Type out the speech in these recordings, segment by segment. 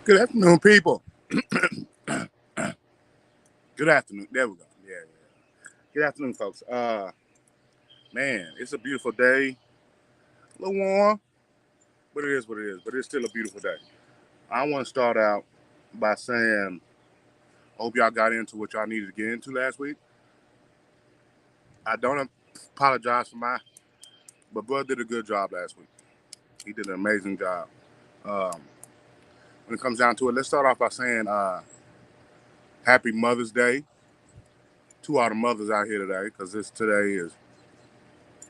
Good afternoon, people. Good afternoon. There we go. Yeah, yeah. Good afternoon, folks. Man, it's a beautiful day. A little warm, but it is what it is. But it's still a beautiful day. I want to start out by saying, I hope y'all got into what y'all needed to get into last week. I don't apologize for but brother did a good job last week. He did an amazing job. Um, when it comes down to it, let's start off by saying, Happy Mother's Day to all the mothers out here today, because today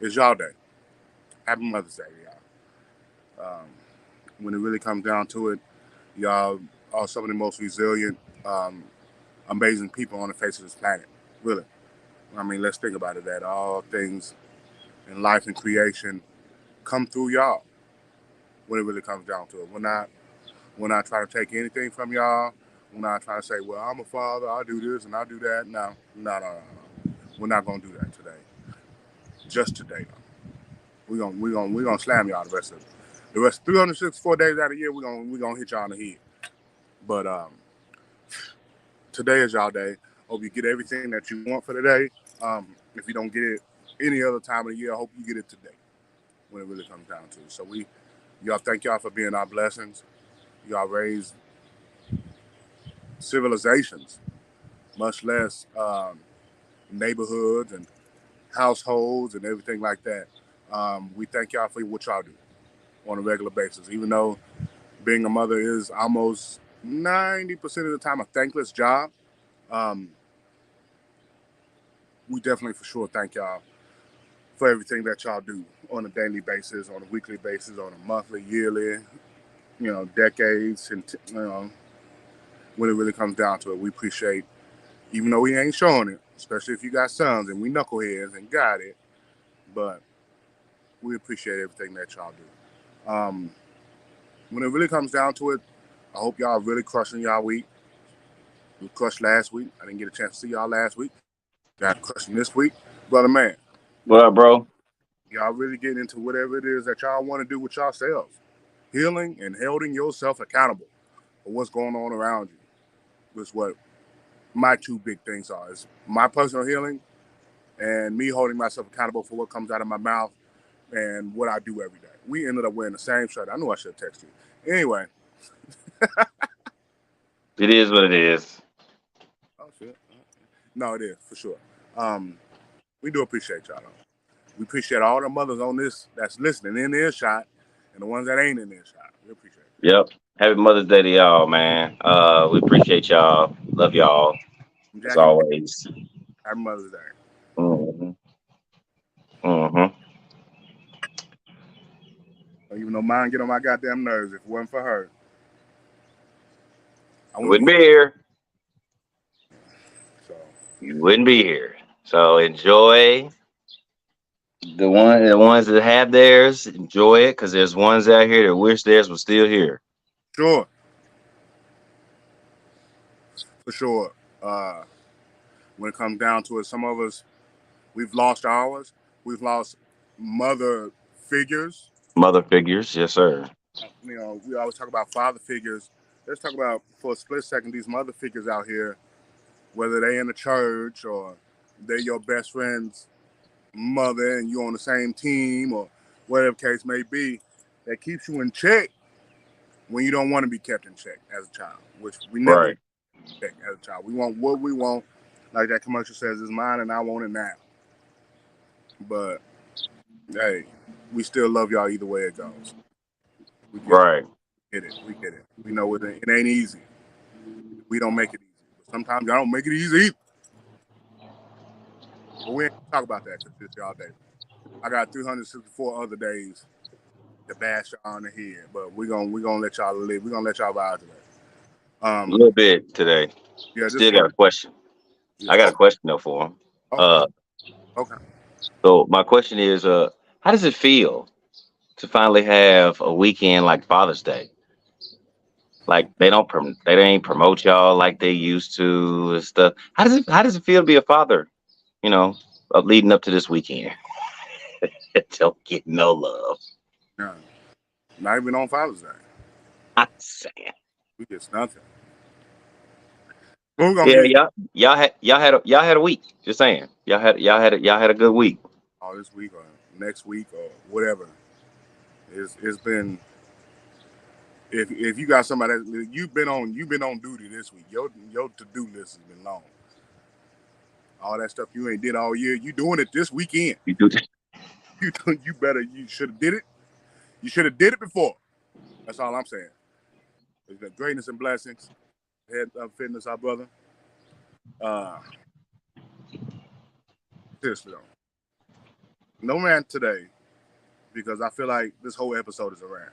is y'all day. Happy Mother's Day, y'all. When it really comes down to it, y'all are some of the most resilient, amazing people on the face of this planet. Really. I mean, let's think about it. That all things in life and creation come through y'all. When it really comes down to it, we're not trying to take anything from y'all. We're not trying to say, well, I'm a father, I'll do this and I'll do that. No, no, no, no, no. We're not gonna do that today. Just today. We're gonna slam y'all the rest 364 days out of the year. We're gonna hit y'all on the head. But today is y'all day. Hope you get everything that you want for the day. If you don't get it any other time of the year, I hope you get it today when it really comes down to it. So y'all thank y'all for being our blessings. Y'all raised civilizations, much less neighborhoods and households and everything like that. We thank y'all for what y'all do on a regular basis. Even though being a mother is almost 90% of the time a thankless job, um, we definitely for sure thank y'all for everything that y'all do on a daily basis, on a weekly basis, on a monthly, yearly, decades, and when it really comes down to it, we appreciate, even though we ain't showing it, especially if you got sons and we knuckleheads and got it, but we appreciate everything that y'all do. When it really comes down to it, I hope y'all really crushing y'all week. We crushed last week. I didn't get a chance to see y'all last week. Got crushing this week. Brother man, What up, bro? y'all really getting into whatever it is that y'all want to do with yourselves. Healing and holding yourself accountable for what's going on around you is what my two big things are. Is my personal healing and me holding myself accountable for what comes out of my mouth and what I do every day. We ended up wearing the same shirt. I knew I should have texted you. Anyway. It is what it is. Oh, shit. No, it is, for sure. Um, we do appreciate y'all. We appreciate all the mothers on this that's listening in earshot and the ones that ain't in earshot. We appreciate Yep. Happy Mother's Day to y'all, man. We appreciate y'all. Love y'all it. as Jackie, always. happy Mother's Day. hmm hmm Even though mine get on my goddamn nerves, if it wasn't for her, I You wouldn't wouldn't be. be here. So, You wouldn't be here. So enjoy the ones that have theirs. Enjoy it, because there's ones out here that wish theirs was still here. sure, for sure. Uh, when it comes down to it, some of us, we've lost ours. We've lost mother figures. Mother figures, yes, sir. We always talk about father figures. Let's talk about, for a split second, these mother figures out here, whether they in the church or they're your best friend's mother and you're on the same team or whatever case may be, that keeps you in check when you don't want to be kept in check as a child, which we never Right. want to check as a child. We want what we want, like that commercial says, is mine and I want it now. But hey, we still love y'all either way it goes. We get it. Right. Get it. We get it. We know it ain't easy. We don't make it easy. But sometimes y'all don't make it easy. But we ain't talk about that because it's y'all day. I got 364 other days to bash y'all on the head, but we gonna let y'all live. We gonna let y'all vibe today. A little Um, bit today. yeah, just Still got slight. a question. Yeah. I got a question though for him. Okay. Uh, Okay. so my question is, how does it feel to finally have a weekend like Father's Day? Like they ain't promote y'all like they used to and stuff. How does it feel to be a father? You know, leading up to this weekend. Don't get no love. Yeah. Not even on Father's Day. I'm saying. We get nothing. We're gonna Yeah, get y'all had a week. Just saying, y'all had a good week. all this week or next week or whatever. It's been if you got somebody that you've been on duty this week. Your to do list has been long. All that stuff you ain't did all year, you doing it this weekend. You do. You should have did it. You should have did it before. That's all I'm saying. It's been greatness and blessings. Head of fitness, our brother. Seriously though. No man today, because I feel like this whole episode is a rant.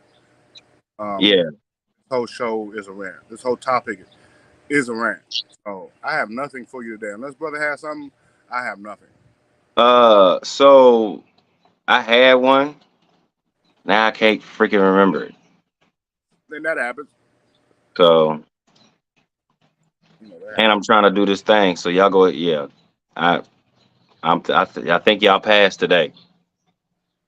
Yeah. This whole show is a rant. This whole topic is a rant. So I have nothing for you today. Unless brother has something, I have nothing. So I had one. Now I can't freaking remember it. Then that happens. So, You know, and I'm trying to do this thing. So y'all go. Yeah, I I think y'all passed today.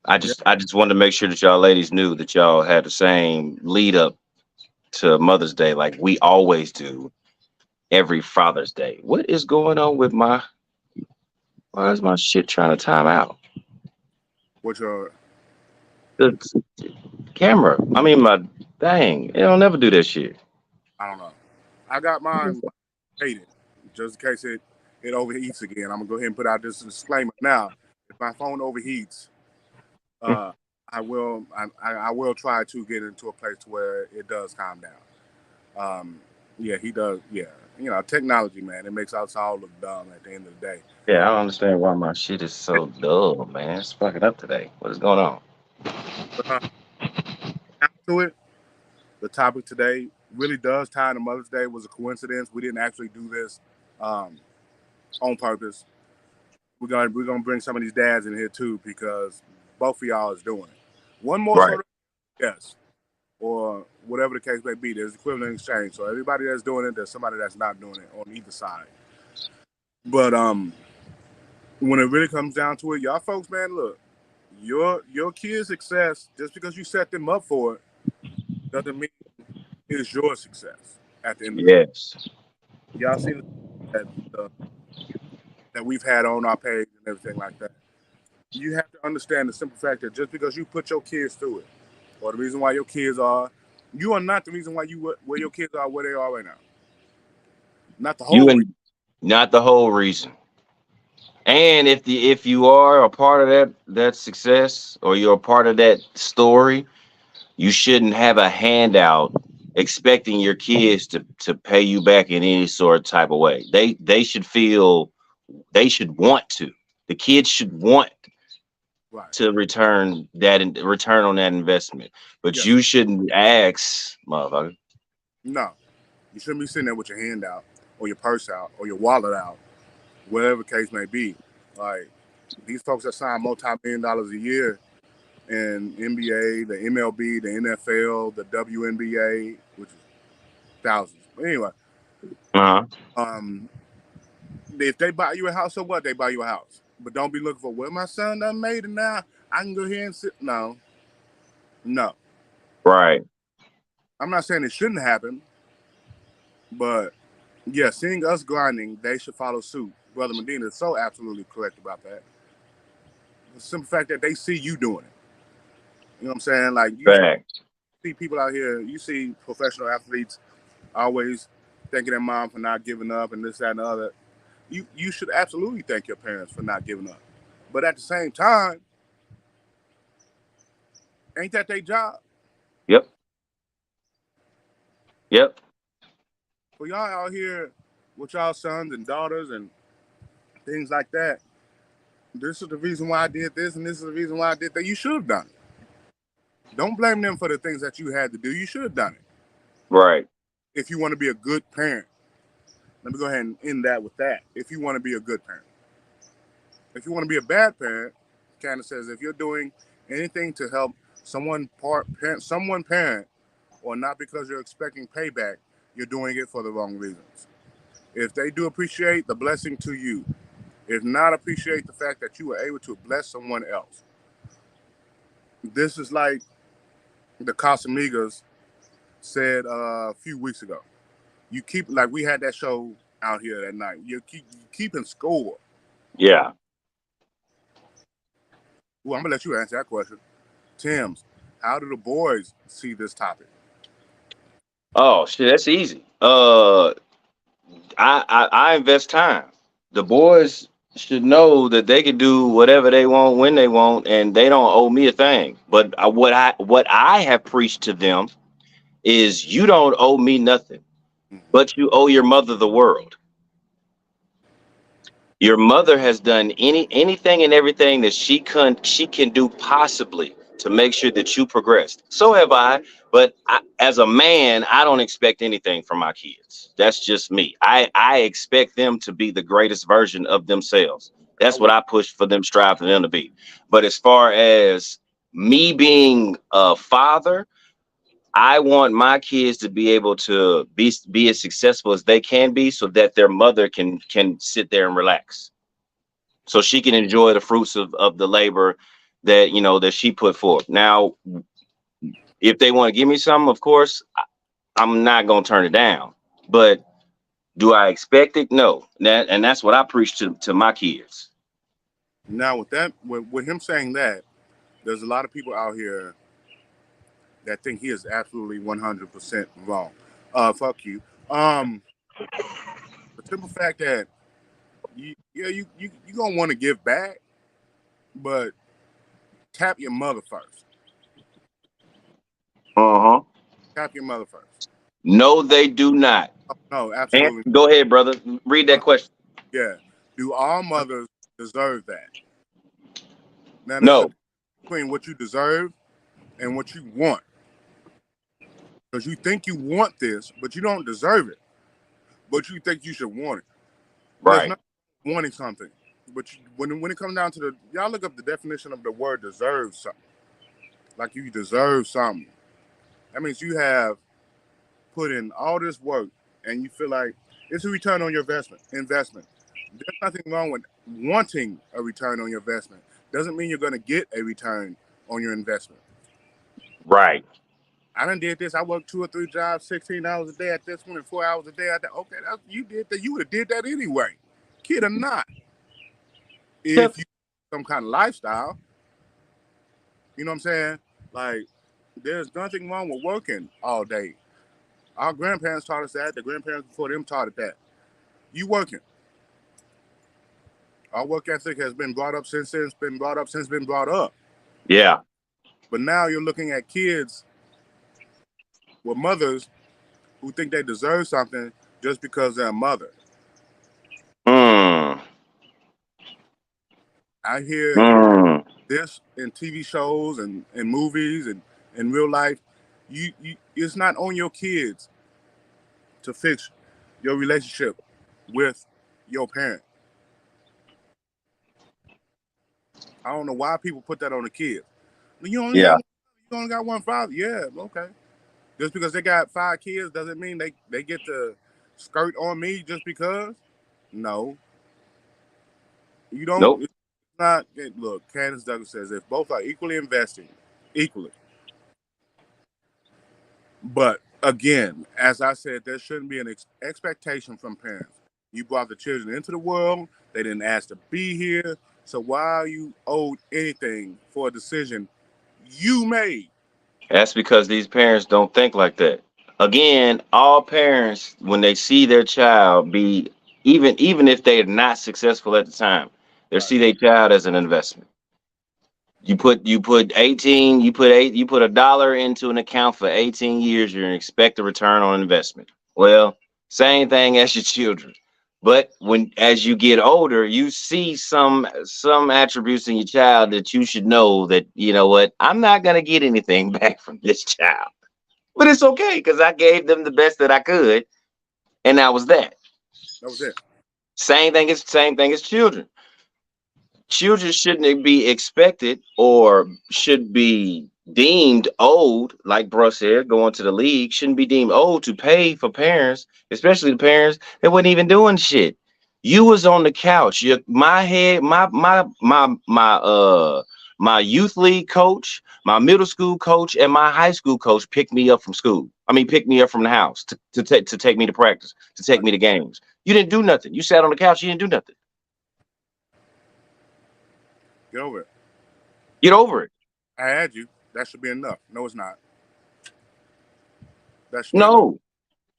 I just wanted to make sure that y'all ladies knew that y'all had the same lead up to Mother's Day like we always do every Father's Day. What is going on with my? Why is my shit trying to time out? What's your The camera. I mean, my dang. It'll never do that shit. I don't know. I got mine rated just in case it overheats again. I'm gonna go ahead and put out this disclaimer now. If my phone overheats, I will try to get into a place where it does calm down. Yeah, he does. Yeah, you know, technology, man, it makes us all look dumb at the end of the day. Yeah, I don't understand why my shit is so dull, man. It's fucking up today. What is going on? But to it, the topic today really does tie into Mother's Day. It was a coincidence. We didn't actually do this on purpose. We're gonna bring some of these dads in here too because both of y'all is doing it. One more Right. sort of yes, or whatever the case may be. There's equivalent exchange. So everybody that's doing it, there's somebody that's not doing it on either side. But when it really comes down to it, y'all folks, man, look, your kids' success just because you set them up for it doesn't mean it's your success at the end of the day. Yes. Y'all seen that that we've had on our page and everything like that. You have to understand the simple fact that just because you put your kids through it, or the reason why your kids are, you are not the reason why where your kids are where they are right now. Not the You whole reason. and not the whole reason. And if you are a part of that success or you're a part of that story, you shouldn't have a handout expecting your kids to pay you back in any sort of type of way. They should feel they should want to. The kids should want Right. to return on that investment. But Yes. you shouldn't ask, motherfucker. No. You shouldn't be sitting there with your hand out or your purse out or your wallet out, whatever the case may be. Like these folks that sign multi-million dollars a year in NBA, the MLB, the NFL, the WNBA, which is thousands. But anyway, um, if they buy you a house, so what? They buy you a house. But don't be looking for, well, my son done made it now. I can go here and sit. No. Right. I'm not saying it shouldn't happen, but yeah, seeing us grinding, they should follow suit. Brother Medina is so absolutely correct about that. The simple fact that they see you doing it. You know what I'm saying? Like you Fact. see people out here, you see professional athletes always thanking their mom for not giving up and this, that, and the other. You should absolutely thank your parents for not giving up. But at the same time, ain't that their job? Yep. Yep. For y'all out here with y'all sons and daughters and things like that, this is the reason why I did this and this is the reason why I did that. You should have done it. Don't blame them for the things that you had to do. You should have done it. Right. If you want to be a good parent. Let me go ahead and end that with that. If you want to be a good parent. If you want to be a bad parent, Candace says, if you're doing anything to help someone parent, or not because you're expecting payback, you're doing it for the wrong reasons. If they do appreciate the blessing to you, if not appreciate the fact that you were able to bless someone else. This is like the Casamigos said a few weeks ago. You keep like we had that show out here that night. You keeping score. Yeah. Well, I'm gonna let you answer that question. Tim's, how do the boys see this topic? Oh shit, that's easy. I invest time. The boys should know that they can do whatever they want when they want, and they don't owe me a thing. But what I have preached to them is you don't owe me nothing, but you owe your mother the world. Your mother has done anything and everything that she can do possibly to make sure that you progressed. So have I, but as a man, I don't expect anything from my kids. That's just me. I expect them to be the greatest version of themselves. That's what I push for them, strive for them to be. But as far as me being a father, I want my kids to be able to be as successful as they can be, so that their mother can sit there and relax, so she can enjoy the fruits of the labor that that she put forth. Now, if they want to give me something, of course, I'm not gonna turn it down. But do I expect it? No. And that's what I preach to my kids. Now, with him saying that, there's a lot of people out here that think he is absolutely 100% wrong. Fuck you. The simple fact that you gonna want to give back, but tap your mother first. Uh-huh. Tap your mother first. No, they do not. No, absolutely. And go ahead, brother. Read that question. Yeah. Do all mothers deserve that? Now, there's a No. difference between what you deserve and what you want. Because you think you want this, but you don't deserve it. But you think you should want it. Right. There's not wanting something. But when it comes down to y'all look up the definition of the word deserve something. Like you deserve something. That means you have put in all this work and you feel like it's a return on your investment. There's nothing wrong with wanting a return on your investment. Doesn't mean you're going to get a return on your investment. Right. I done did this. I worked 2 or 3 jobs, 16 hours a day at this one and 4 hours a day at that. Okay, you did that. You would have did that anyway, kid or not. If you some kind of lifestyle, you know what I'm saying? Like, there's nothing wrong with working all day. Our grandparents taught us that. The grandparents before them taught us that. You working. Our work ethic has been brought up since been brought up. Yeah. But now you're looking at kids with mothers who think they deserve something just because they're a mother. I hear this in TV shows and movies and in real life. You it's not on your kids to fix your relationship with your parent. I don't know why people put that on the kids. You only got one father. Yeah, okay. Just because they got 5 kids doesn't mean they get to skirt on me just because. No. You don't. Nope. It's not. Look, Candace Douglas says if both are equally investing, equally. But again, as I said, there shouldn't be an expectation from parents. You brought the children into the world. They didn't ask to be here. So why are you owed anything for a decision you made? That's because these parents don't think like that. Again, all parents, when they see their child be, even if they are not successful at the time, they see their child as an investment. You put $1 into an account for 18 years, you're gonna expect a return on investment. Well, same thing as your children. But as you get older, you see some attributes in your child that you should know that, you know what, I'm not gonna get anything back from this child. But it's okay because I gave them the best that I could, and that was that. That was it. Same thing as children. Children shouldn't be expected or should be deemed old, like Bruh said, going to the league, shouldn't be deemed old to pay for parents, especially the parents that wasn't even doing shit. You was on the couch. My youth league coach, My middle school coach and my high school coach picked me up from school. I mean, picked me up from the house to take me to practice, to take me to games. You didn't do nothing. You sat on the couch. You didn't do nothing. Get over it. Get over it. I had you. That should be enough. No, it's not. That should be enough. No,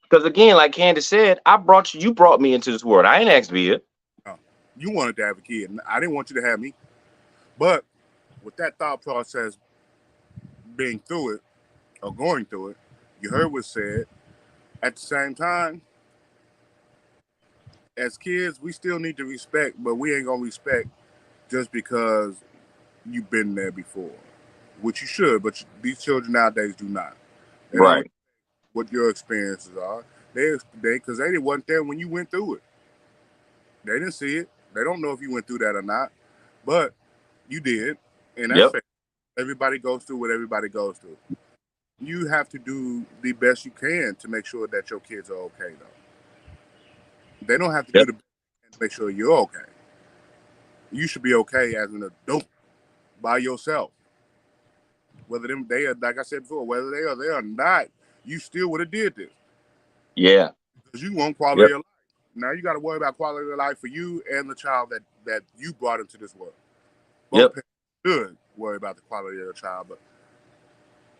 because again, like Candace said, you brought me into this world. I ain't asked to be here. No. You wanted to have a kid. I didn't want you to have me. But with that thought process being through it or going through it, you heard what said. At the same time, as kids, we still need to respect, but we ain't gonna respect just because you've been there before, which you should. But these children nowadays do not. They don't Right. what your experiences are. Because they wasn't there when you went through it. They didn't see it. They don't know if you went through that or not, but you did, and that's Yep. fair. Everybody goes through what everybody goes through. You have to do the best you can to make sure that your kids are okay, though. They don't have to Yep. do the best to make sure you're okay. You should be okay as an adult by yourself. Whether they are, like I said before, whether they are there or not, you still would have did this Yeah. because you want quality Yep. of life. Now you got to worry about quality of life for you and the child that you brought into this world. Both Yep. parents should worry about the quality of the child, but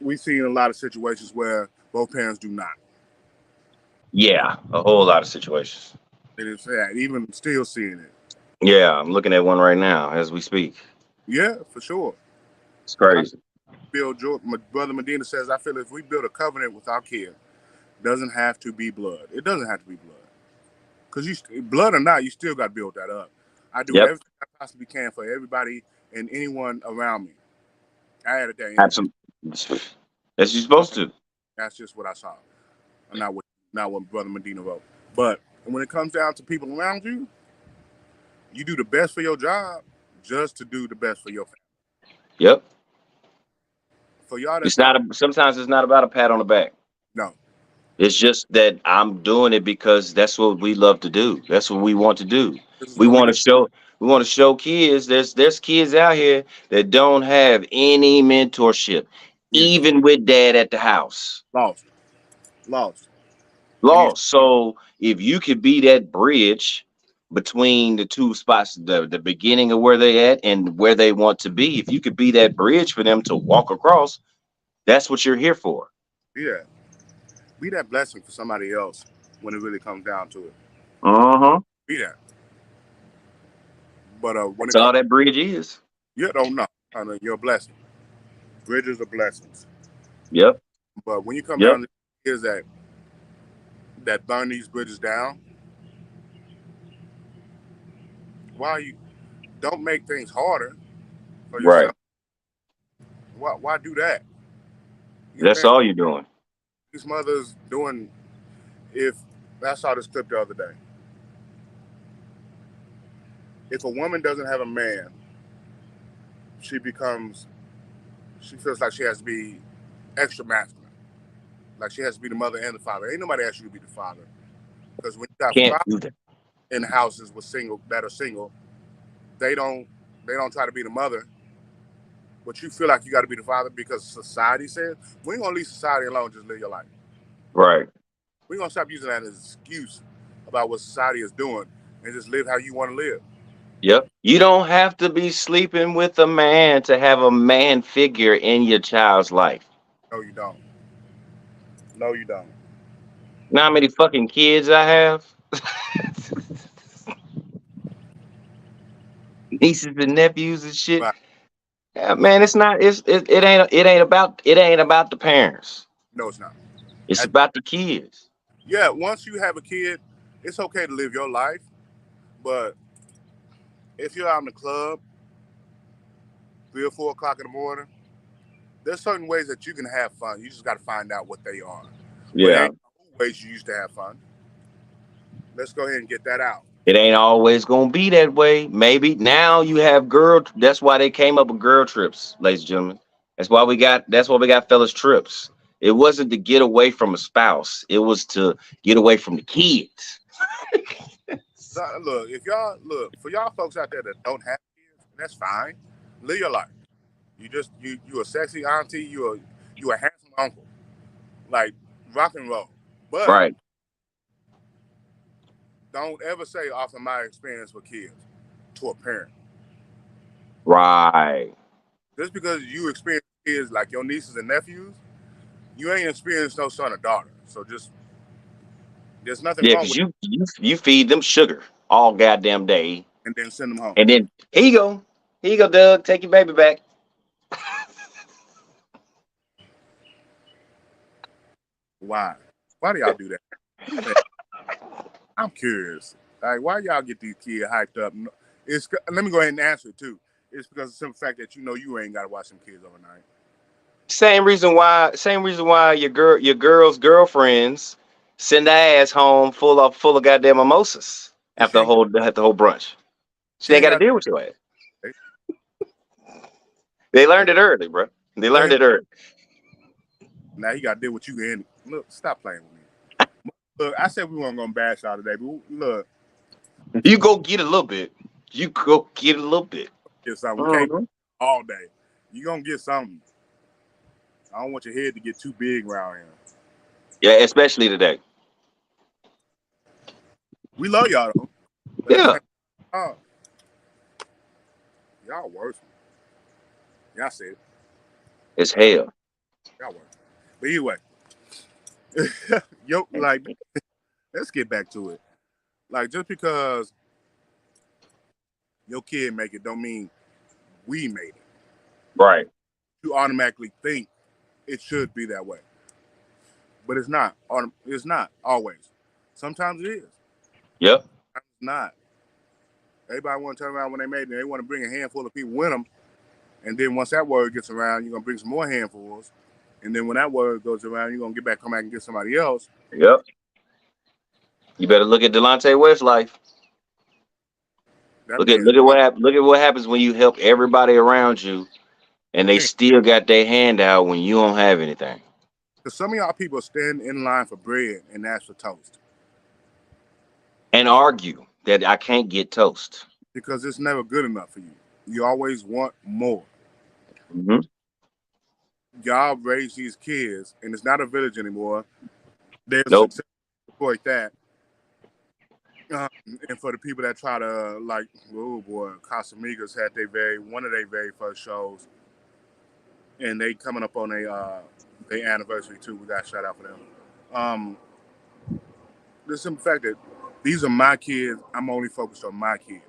we've seen a lot of situations where both parents do not. Yeah. A whole lot of situations. It is sad, even still seeing it. Yeah. I'm looking at one right now as we speak. Yeah, for sure. It's crazy. My brother Medina says, I feel if we build a covenant with our kid, it doesn't have to be blood. It doesn't have to be blood. Because blood or not, you still got to build that up. I do Yep. everything I possibly can for everybody and anyone around me. I added that in. Absolutely. As you're supposed to. That's just what I saw. Not what Brother Medina wrote. But when it comes down to people around you, you do the best for your job just to do the best for your family. Yep. For y'all, It's not. Sometimes it's not about a pat on the back. No. It's just that I'm doing it because that's what we love to do. That's what we want to do. We want to show. We want to show kids. There's kids out here that don't have any mentorship, even with dad at the house. Lost. So if you could be that bridge between the two spots, the beginning of where they at and where they want to be, if you could be that bridge for them to walk across, that's what you're here for. Yeah. Be that blessing for somebody else when it really comes down to it. Be that. But when that's all that bridge is. You don't know. You're a blessing. Bridges are blessings. Yep. But when you come down to kids that burn these bridges down, why you don't make things harder for yourself? Right. Why do that? That's all you're doing. These mothers doing. I saw this clip the other day. If a woman doesn't have a man, she feels like she has to be extra masculine. Like she has to be the mother and the father. Ain't nobody asked you to be the father. Because when you got fathers in houses that are single, they don't try to be the mother. But you feel like you got to be the father because society says, we ain't going to leave society alone, just live your life. Right. We're going to stop using that as an excuse about what society is doing and just live how you want to live. Yep. You don't have to be sleeping with a man to have a man figure in your child's life. No, you don't. No, you don't. You know how many fucking kids I have? Nieces and nephews and shit. Right. Yeah, man, it's not. It ain't about the parents. No, it's not. It's about the kids. Yeah, once you have a kid, it's okay to live your life, but if you're out in the club 3 or 4 o'clock in the morning, there's certain ways that you can have fun. You just got to find out what they are. Yeah. Ways you used to have fun. Let's go ahead and get that out. It ain't always gonna be that way. Maybe now you have that's why they came up with girl trips, ladies and gentlemen. That's why we got fellas trips. It wasn't to get away from a spouse. It was to get away from the kids. So, for y'all folks out there that don't have kids, that's fine. Live your life. You a sexy auntie. You a handsome uncle. Like rock and roll. But Right. don't ever say off of my experience with kids to a parent. Right. Just because you experience kids like your nieces and nephews, you ain't experienced no son or daughter. So just there's nothing Yeah, wrong because with you feed them sugar all goddamn day, and then send them home. and then here you go, Doug, take your baby back. Why? Why do y'all do that? I'm curious. Like, why y'all get these kids hyped up? Let me go ahead and answer it too. It's because of the simple fact that you ain't got to watch them kids overnight. Same reason why your girl's girlfriends send their ass home full of goddamn mimosas Cause she after the whole brunch. She she ain't ain't got to got. deal with your ass. They learned it early, bro. They Go learned ahead. it early. Now he got to deal with you and look. Stop playing with me. Look, I said we weren't gonna bash y'all today, but look, You go get a little bit. You go get a little bit. get something. We can't Mhm. all day. You gonna get something. I don't want your head to get too big around here. Yeah, especially today. We love y'all though, but at the Yeah, same time, y'all worse. Y'all said it. it's hell. Y'all worse. But anyway, yo, like, let's get back to it. Like, just because your kid make it, don't mean we made it. Right. You automatically think it should be that way, but it's not. It's not always. Sometimes it is. Yep. Sometimes it's not. Everybody want to turn around when they made it. They want to bring a handful of people with them, and then once that word gets around, you're gonna bring some more handfuls, and then when that word goes around, you're gonna come back and get somebody else. Yep. You better look at Delonte West's life. That Look at man's look at what hap- look at what happens when you help everybody around you, and they man. still got their hand out when you don't have anything, Because some of y'all people stand in line for bread and ask for toast and argue that I can't get toast. because it's never good enough for you. You always want more. Hmm. Y'all raise these kids, and it's not a village anymore. There's Nope. success to exploit that. And for the people that try to like, oh boy, Casamigos had one of their very first shows, and they coming up on their anniversary too. We got a shout out for them. Um, the simple fact that these are my kids. I'm only focused on my kids.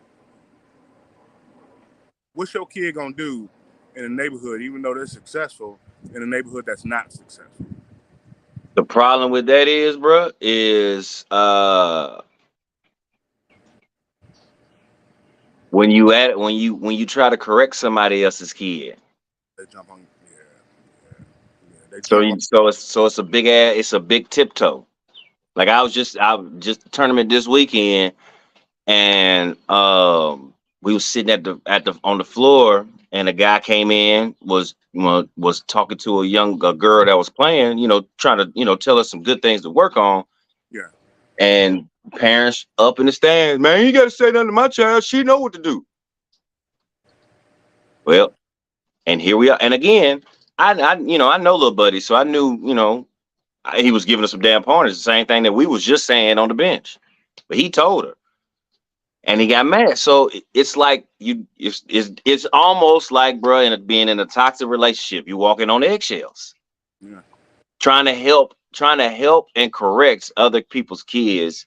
What's your kid gonna do in a neighborhood, even though they're successful, in a neighborhood that's not successful? The problem with that is, bro, is when you try to correct somebody else's kid. They jump on, yeah, yeah, yeah. They So jump on. you, so it's a big tiptoe. Like I was just the tournament this weekend, and we was sitting at the on the floor, and a guy came in, was talking to a girl that was playing, trying to tell us some good things to work on, Yeah, and parents up in the stands, man, you got to say nothing to my child. She know what to do. Well, and here we are, and again, I know little buddy, so I knew, he was giving us some damn pointers, the same thing that we was just saying on the bench, but he told her. And he got mad. So it's like it's almost like, bro, being in a toxic relationship. You walking on eggshells, yeah. trying to help and correct other people's kids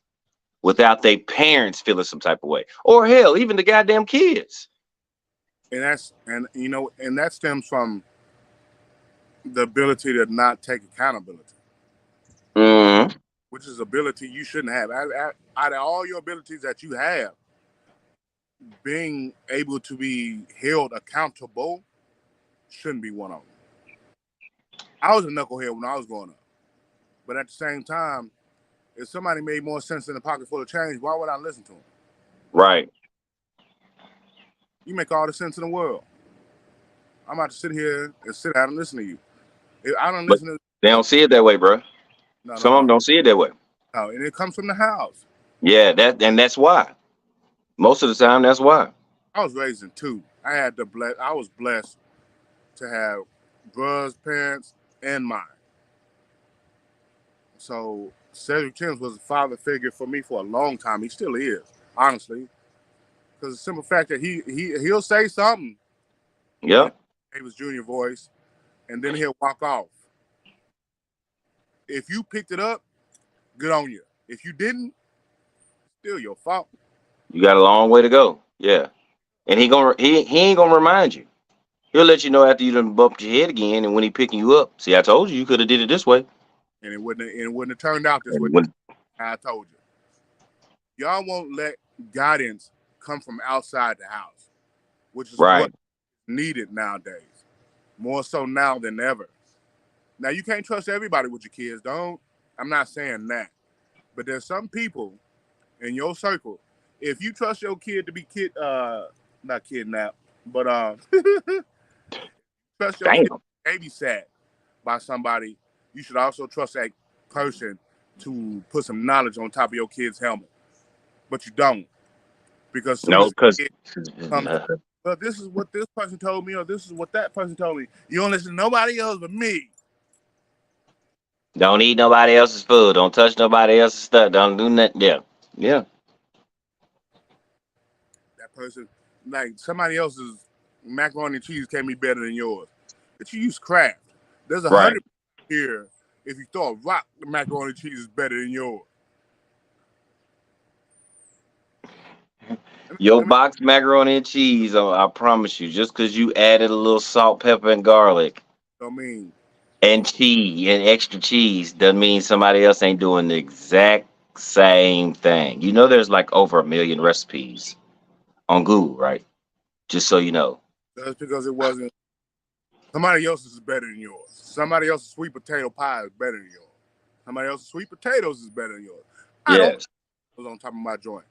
without their parents feeling some type of way, or hell, even the goddamn kids. And that stems from the ability to not take accountability, Mm-hmm. which is ability you shouldn't have. Out of all your abilities that you have, being able to be held accountable shouldn't be one of them. I was a knucklehead when I was growing up, but at the same time, if somebody made more sense in a pocket full of change, why would I listen to them? Right. You make all the sense in the world. I'm about to sit here and sit down and listen to you. If I don't But listen to they don't see it that way, bro. no, no, Some of them no, don't see it that way. no, and it comes from the house. Yeah, that's why. Most of the time, that's why. I was raised in two. I was blessed to have Bruh's parents and mine. So Cedric Timms was a father figure for me for a long time. He still is, honestly, because the simple fact that he'll say something Yeah. in Davis Jr. voice, and then he'll walk off. If you picked it up, good on you. If you didn't, still your fault. You got a long way to go. Yeah. And he ain't gonna remind you. He'll let you know after you done bumped your head again, and when he picking you up. See, I told you could have did it this way. And it wouldn't have turned out this way. And when, I told you. Y'all won't let guidance come from outside the house, which is right. what needed nowadays. More so now than ever. Now you can't trust everybody with your kids, don't. I'm not saying that. But there's some people in your circle. If you trust your kid to be not kidnapped, but trust your Damn. kid to be babysat by somebody, you should also trust that person to put some knowledge on top of your kid's helmet. But you don't. Because soon No, as because the kid comes, well, this is what this person told me, or this is what that person told me. You don't listen to nobody else but me. don't eat nobody else's food. Don't touch nobody else's stuff. Don't do nothing. Yeah. Yeah. That person, like somebody else's macaroni and cheese can be better than yours. But you use Kraft. There's Right. 100 here. If you throw a rock, the macaroni and cheese is better than yours. Your box macaroni and cheese, I promise you, just because you added a little salt, pepper, and garlic I mean, and cheese and extra cheese doesn't mean somebody else ain't doing the exact same thing. You know, there's like over 1 million recipes on Google, right? Just so you know. that's because it wasn't. Somebody else's is better than yours. Somebody else's sweet potato pie is better than yours. Somebody else's sweet potatoes is better than yours. I don't Yes. put on top of my joint.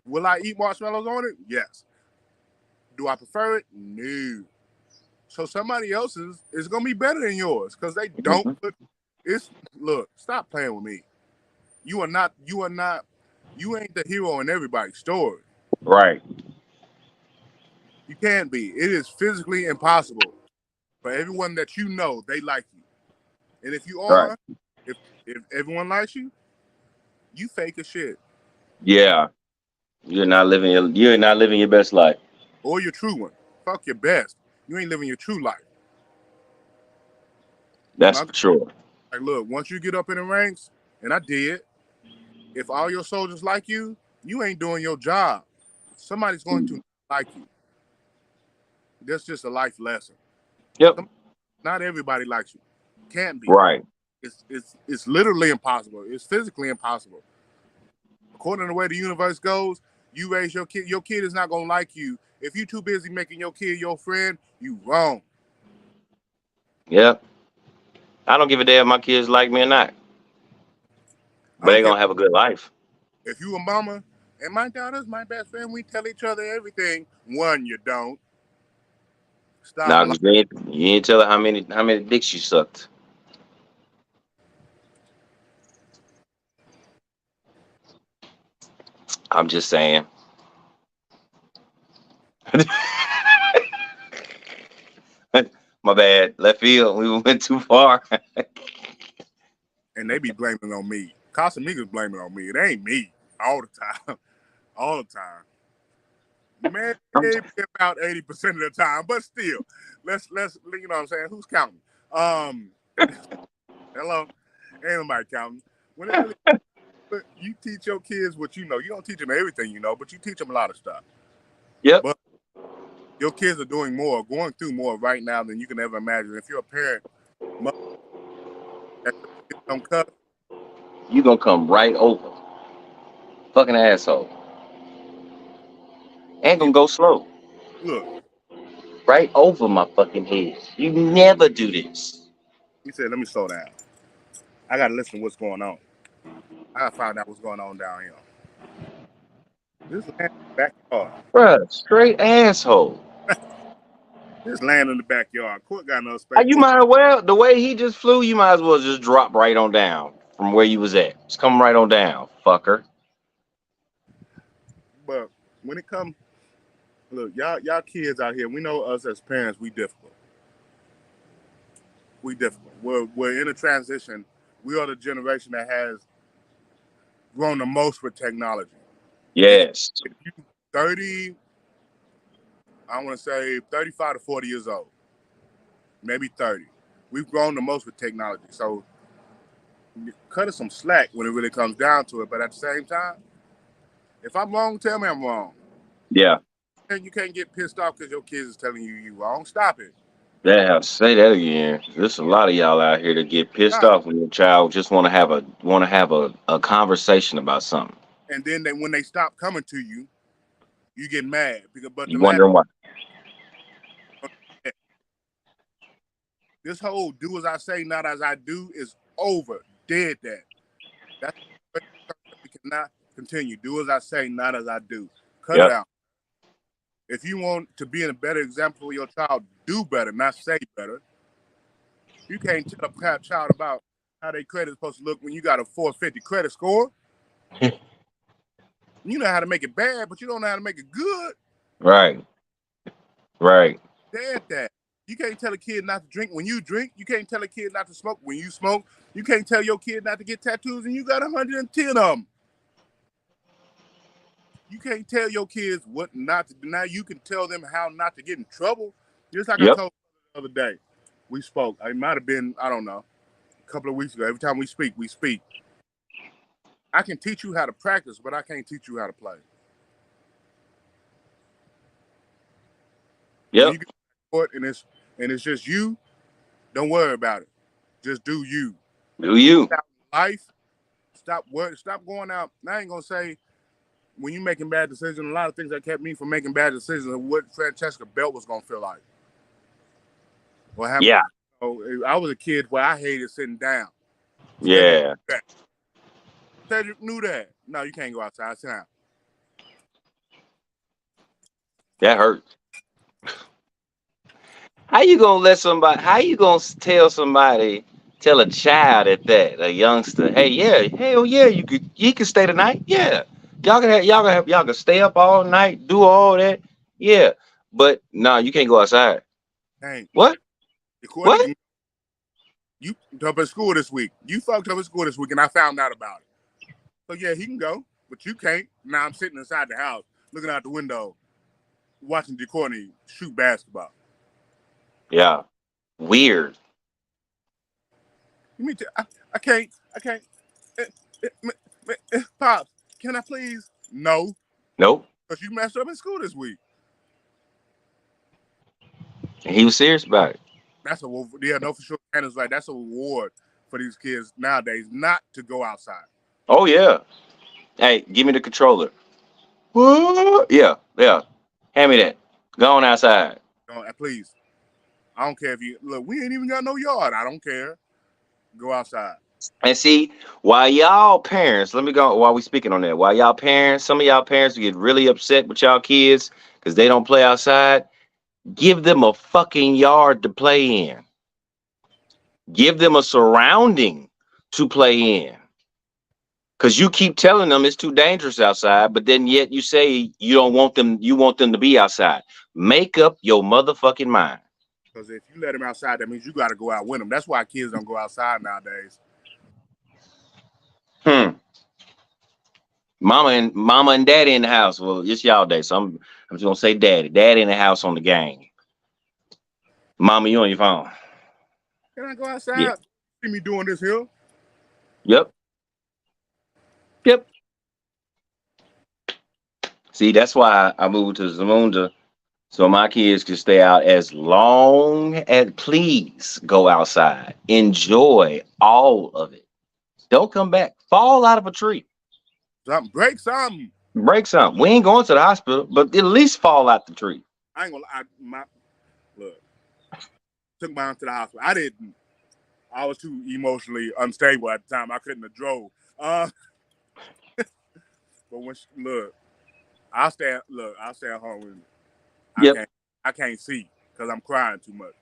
Will I eat marshmallows on it? Yes. Do I prefer it? No. So somebody else's is gonna be better than yours because they don't Mhm. put. It's look. Stop playing with me. You are not. You are not. You ain't the hero in everybody's story. Right. You can't be. It is physically impossible for everyone that you know. They like you, and if you Right. are, if everyone likes you, you fake as shit, Yeah. You're not living your best life. or your true one. Fuck your best. You ain't living your true life. That's My, for sure. like, look. Once you get up in the ranks, and I did. If all your soldiers like you ain't doing your job. Somebody's going to like you. That's just a life lesson. Yep. Not everybody likes you. Can't be. Right. It's literally impossible. It's physically impossible. According to the way the universe goes, you raise your kid. Your kid is not gonna like you if you too busy making your kid your friend. You wrong. Yep. I don't give a damn if my kids like me or not, I but don't they care gonna have a good life. if you a mama and my daughter's my best friend. We tell each other everything. One, you don't. Stop Now, lying. 'cause you ain't tell her how many dicks you sucked. I'm just saying. My bad. Left field. We went too far. And they be blaming on me. Casamigos blaming on me. It ain't me all the time. All the time. Maybe about 80% of the time, but still, let's you know what I'm saying. Who's counting? Um, hello, ain't nobody counting. When it really, you teach your kids what you know. You don't teach them everything you know, but you teach them a lot of stuff. Yep. But your kids are doing more, going through more right now than you can ever imagine. If you're a parent, mother, that your kids don't cuss, You gonna come right over. Fucking asshole. Ain't you gonna go slow. look. Right over my fucking head. You never do this. He said, "Let me slow down. I gotta listen to what's going on. I gotta find out what's going on down here. This land in the backyard. Bruh, straight asshole. This land in the backyard. Court got enough space. You might as well, the way he just flew, you might as well just drop right on down from where you was at. Just come right on down, fucker. But when it comes, look, y'all kids out here, we know us as parents, we difficult. We difficult. We're in a transition. We are the generation that has grown the most with technology. Yes. If you 30, I want to say 35 to 40 years old, maybe 30. We've grown the most with technology. So cut us some slack when it really comes down to it. But at the same time, if I'm wrong, tell me I'm wrong. Yeah. And you can't get pissed off because your kids is telling you wrong. Stop it. Yeah, say that again. There's a lot of y'all out here that get pissed Stop. off when your child just want to have a conversation about something. And then when they stop coming to you, you get mad. But the You last, wondering why? this whole do as I say, not as I do is over. Dead that. That's we cannot continue. Do as I say, not as I do. Cut it Yep. out. If you want to be a better example for your child, do better, not say better. You can't tell a child about how their credit is supposed to look when you got a 450 credit score. You know how to make it bad, but you don't know how to make it good. Right. Right. Dead that. You can't tell a kid not to drink when you drink. You can't tell a kid not to smoke when you smoke. You can't tell your kid not to get tattoos and you got 110 of them. You can't tell your kids what not to do. Now you can tell them how not to get in trouble. Just like I Yep. told you the other day, we spoke. It might have been, I don't know, a couple of weeks ago. Every time we speak, we speak. I can teach you how to practice, but I can't teach you how to play. When Yep. you get to court and it's just you, don't worry about it. Just do you. Do you? Stop life. Stop work. Stop going out. Now, I ain't gonna say when you making bad decisions. A lot of things that kept me from making bad decisions. What Francesca Belt was gonna feel like. What happened? Yeah. Oh, I was a kid where I hated sitting down. Yeah. Cedric knew that. No, you can't go outside. Sit down. That hurt. How you gonna let somebody? How you gonna tell somebody? Tell a child at that, a youngster. Hey, yeah, hell yeah, you can stay tonight. Yeah, y'all can stay up all night, do all that. Yeah, but no, you can't go outside. Hey, What? according What? to you up at school this week. You fucked up at school this week, and I found out about it. So yeah, he can go, but you can't. Now I'm sitting inside the house, looking out the window, watching DeCourtney shoot basketball. Yeah, weird. You mean I can't? Eh, Pops, can I please? No, Nope. because you messed up in school this week. And he was serious about it. That's no for sure. And it's like that's a reward for these kids nowadays not to go outside. Oh yeah. Hey, give me the controller. What? Yeah, yeah. Hand me that. Go on outside. Please, I don't care if you look. We ain't even got no yard. I don't care. Go outside. And see, while y'all parents, let me go while we speaking on that. While y'all parents, some of y'all parents get really upset with y'all kids because they don't play outside. Give them a fucking yard to play in. Give them a surrounding to play in. Cause you keep telling them it's too dangerous outside, but then yet you say you don't want them, you want them to be outside. Make up your motherfucking mind. Because if you let them outside, that means you got to go out with them. That's why kids don't go outside nowadays. Mama and daddy in the house. Well, it's y'all day, so I'm just gonna say daddy. Daddy in the house on the game. Mama, you on your phone. Can I go outside? Yeah. See me doing this here? Yep. Yep. See, that's why I moved to Zamunda, so my kids can stay out as long as please go outside. Enjoy all of it. Don't come back. Fall out of a tree. Something break something. Break something. We ain't going to the hospital, but at least fall out the tree. I ain't gonna. Look. Took mine to the hospital. I didn't. I was too emotionally unstable at the time. I couldn't have drove. But when I'll stay at home with me. Yep. I can't see because I'm crying too much.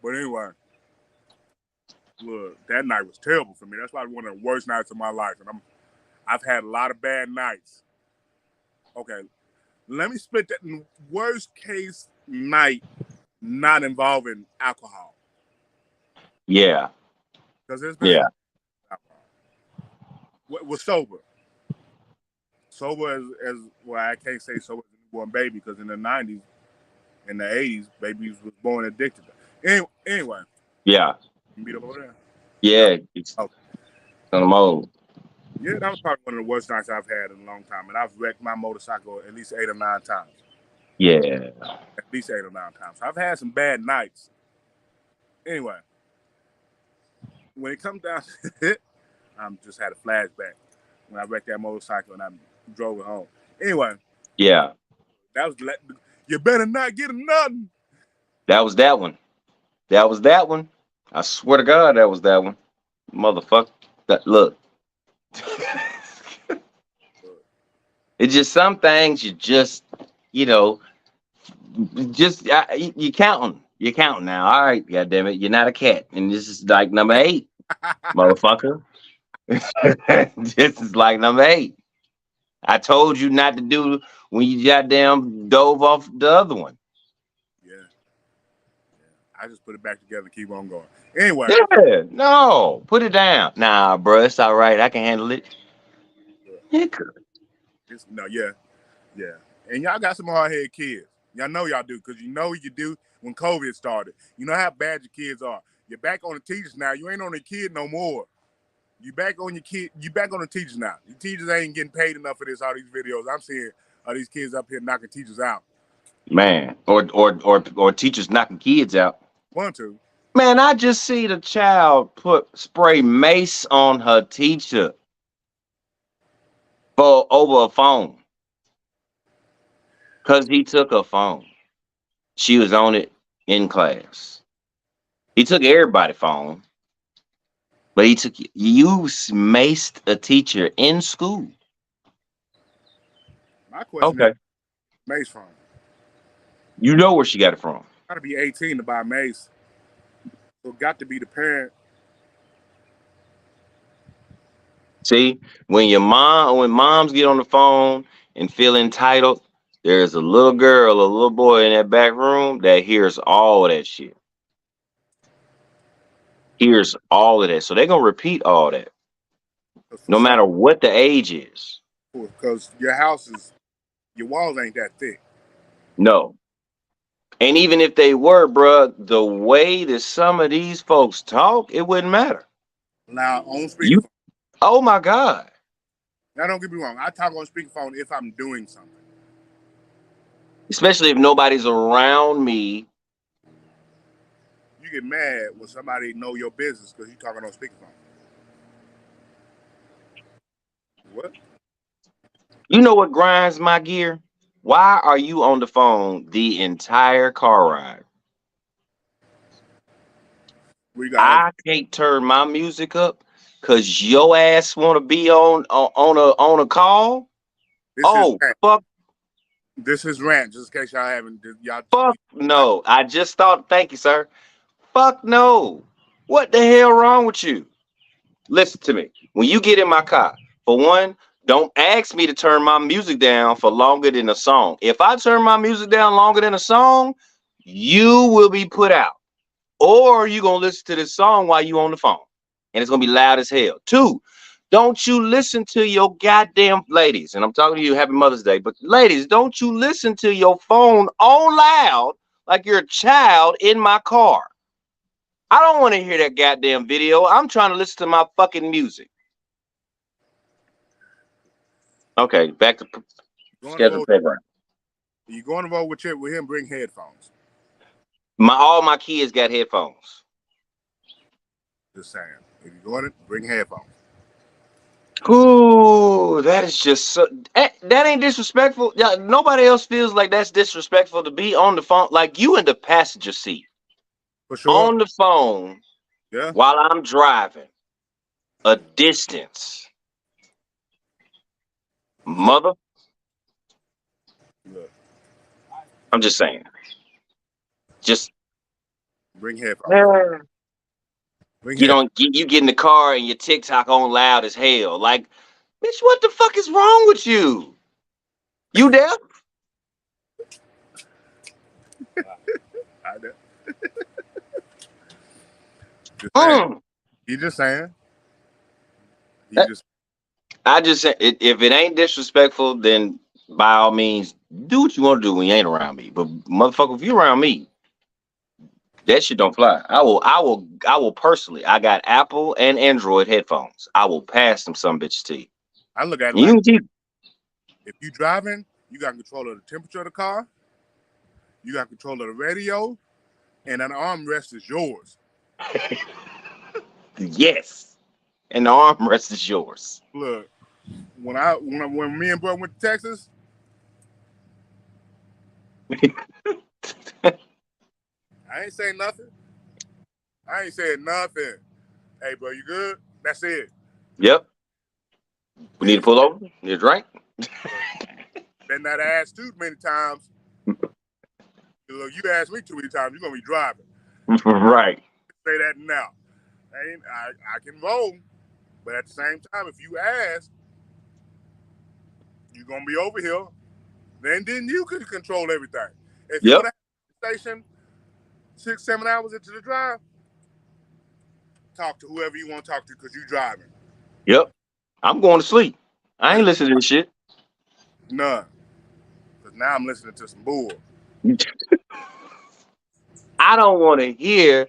But anyway, look, that night was terrible for me. That's probably one of the worst nights of my life, and I've had a lot of bad nights. Okay, let me split that in worst case night not involving alcohol. Yeah. Because there's been Yeah. was sober. Sober as well, I can't say sober as a newborn baby because in the 90s, in the 80s, babies was born addicted. Anyway, Yeah. meet up over there. Yeah. It's Okay. on the mode. Yeah, that was probably one of the worst nights I've had in a long time, and I've wrecked my motorcycle at least 8 or 9 times. Yeah. At least 8 or 9 times. So I've had some bad nights. Anyway, when it comes down to it, I just had a flashback when I wrecked that motorcycle and I drove it home. Anyway, Yeah. that was you better not get nothing. That was that one. That was that one. I swear to God, that was that one. Motherfucker. That look. It's just some things you just, you know, just you counting. You're counting now. All right, goddamn it. You're not a cat. And this is like number 8, motherfucker. This is like number 8. I told you not to do when you goddamn dove off the other one. Yeah. I just put it back together and keep on going. Anyway. Yeah, no, put it down. Nah, bro, it's all right. I can handle it. Yeah. And y'all got some hard-headed kids. Y'all know y'all do, because you know you do when COVID started. You know how bad your kids are. You're back on the teachers now. You ain't on the kid no more. You back on your kid. You back on the teachers now. The teachers ain't getting paid enough for this. All these videos I'm seeing are these kids up here knocking teachers out. Man, or teachers knocking kids out. 1, 2. Man, I just see the child spray mace on her teacher for over a phone. Cause he took her phone. She was on it in class. He took everybody's phone, but you maced a teacher in school. My question is, mace from? You know where she got it from. Got to be 18 to buy mace. So got to be the parent. See, when moms get on the phone and feel entitled, there's a little girl, a little boy in that back room that hears all that shit. Hears all of that. So they're gonna repeat all that. No matter what the age is. Because your walls ain't that thick. No. And even if they were, bruh, the way that some of these folks talk, it wouldn't matter. Now, on speakerphone. Oh my God. Now, don't get me wrong. I talk on speakerphone if I'm doing something. Especially if nobody's around me. You get mad when somebody know your business because you talking on speakerphone. What? You know what grinds my gear? Why are you on the phone the entire car ride? I can't turn my music up because your ass want to be on a call. Fuck! This is rant. Just in case y'all haven't. Fuck no! I just thought. Thank you, sir. Fuck no! What the hell wrong with you? Listen to me. When you get in my car, for one, don't ask me to turn my music down for longer than a song. If I turn my music down longer than a song, you will be put out. Or you're going to listen to this song while you on the phone. And it's going to be loud as hell. 2, don't you listen to your goddamn ladies. And I'm talking to you, happy Mother's Day. But ladies, don't you listen to your phone on loud like you're a child in my car. I don't want to hear that goddamn video. I'm trying to listen to my fucking music. Okay, back to scheduled program. You going to vote with him? Bring headphones. All my kids got headphones. Just saying. If you're going to bring headphones. Ooh, that is just so. That ain't disrespectful. Yeah, nobody else feels like that's disrespectful to be on the phone, like you in the passenger seat. For sure. On the phone. Yeah. While I'm driving a distance. Mother. Look. I'm just saying. Just bring headphones. You get in the car and your TikTok on loud as hell. Like, bitch, what the fuck is wrong with you? You deaf? I know. Just saying. Mm. He just saying. He That- just I just said, if it ain't disrespectful, then by all means, do what you want to do when you ain't around me. But motherfucker, if you around me, that shit don't fly. I will personally. I got Apple and Android headphones. I will pass them some bitches to you. I look at it You like can keep. if you driving, you got control of the temperature of the car, you got control of the radio, and an armrest is yours. Yes, and the armrest is yours. Look, when me and bro went to Texas, I ain't saying nothing. I ain't saying nothing. Hey, bro, you good? That's it. Yep. We need to pull over. Need a drink. Been that ass too many times. Look, you asked me too many times. You're gonna be driving. Right. Say that now. I can roll, but at the same time, if you ask, you're gonna be over here. Then you could control everything. If you Yep. want to have a station 6-7 hours into the drive, talk to whoever you want to talk to because you driving. Yep. I'm going to sleep. I ain't listening to this shit. None. Because now I'm listening to some bull. I don't want to hear